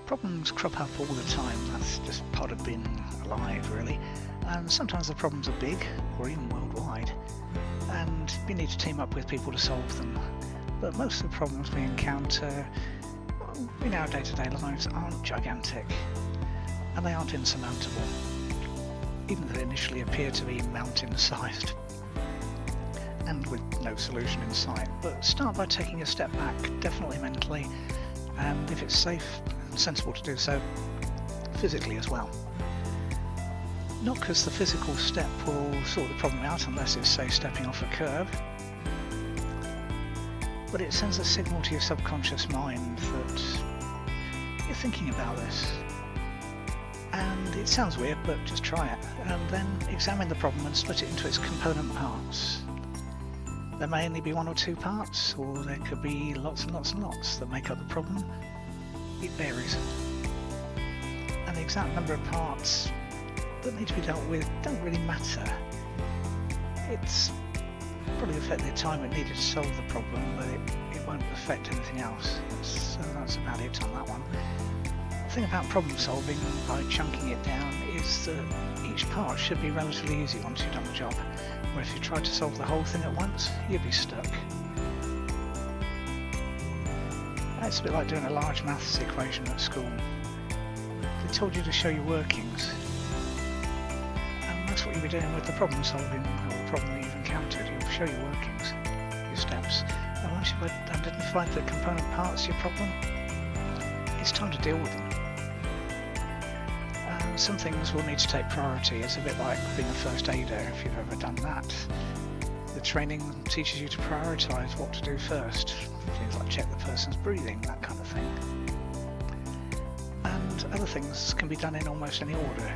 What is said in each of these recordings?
Problems crop up all the time, that's just part of being alive really, and sometimes the problems are big or even worldwide and you need to team up with people to solve them. But most of the problems we encounter in our day-to-day lives aren't gigantic and they aren't insurmountable, even though they initially appear to be mountain-sized and with no solution in sight. But start by taking a step back, definitely mentally, and if it's safe and sensible to do so, physically as well. Not because the physical step will sort the problem out unless it's, say, stepping off a curb, but it sends a signal to your subconscious mind that you're thinking about this. And it sounds weird, but just try it, and then examine the problem and split it into its component parts. There may only be one or two parts, or there could be lots and lots and lots that make up the problem. It varies. And the exact number of parts that need to be dealt with don't really matter. It's probably affect the time it needed to solve the problem, but it won't affect anything else. So that's about it on that one. The thing about problem solving by chunking it down is that each part should be relatively easy once you've done the job, where if you tried to solve the whole thing at once, you'd be stuck. It's a bit like doing a large maths equation at school. They told you to show your workings, and that's what you'll be doing with the problem solving or the problem that you've encountered. You'll show your workings, your steps, and once you've identified the component parts of your problem, it's time to deal with them. Some things will need to take priority. It's a bit like being a first aider, if you've ever done that. The training teaches you to prioritise what to do first. Things like check the person's breathing, that kind of thing. And other things can be done in almost any order.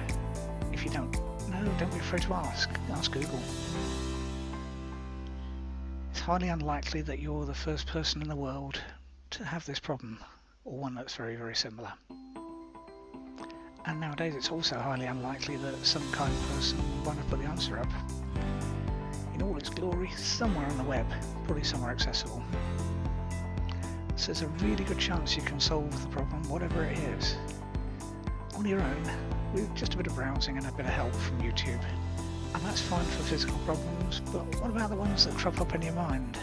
If you don't know, don't be afraid to ask. Ask Google. It's highly unlikely that you're the first person in the world to have this problem, or one that's very, very similar. And nowadays it's also highly unlikely that some kind person won't have put the answer up in all its glory somewhere on the web, probably somewhere accessible. So there's a really good chance you can solve the problem, whatever it is, on your own, with just a bit of browsing and a bit of help from YouTube. And that's fine for physical problems, but what about the ones that crop up in your mind?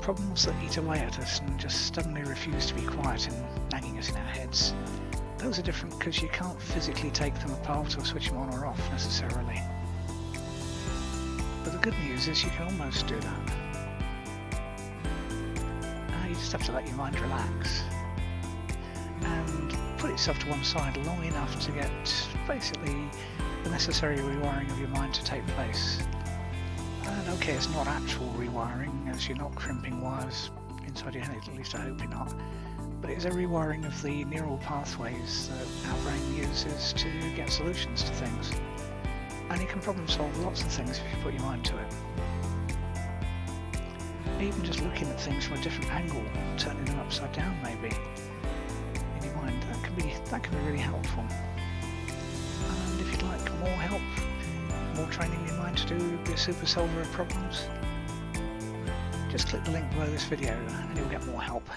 Problems that eat away at us and just stubbornly refuse to be quiet and nagging us in our heads. Those are different because you can't physically take them apart or switch them on or off necessarily. But the good news is you can almost do that. You just have to let your mind relax and put itself to one side long enough to get basically the necessary rewiring of your mind to take place. And okay, it's not actual rewiring, as you're not crimping wires inside your head, at least I hope you're not, but it is a rewiring of the neural pathways that our brain uses to get solutions to things. And you can problem solve lots of things if you put your mind to it. Even just looking at things from a different angle, turning them upside down maybe, in your mind, that can be really helpful. And if you'd like more help, more training in your mind to be a super solver of problems, just click the link below this video and you'll get more help.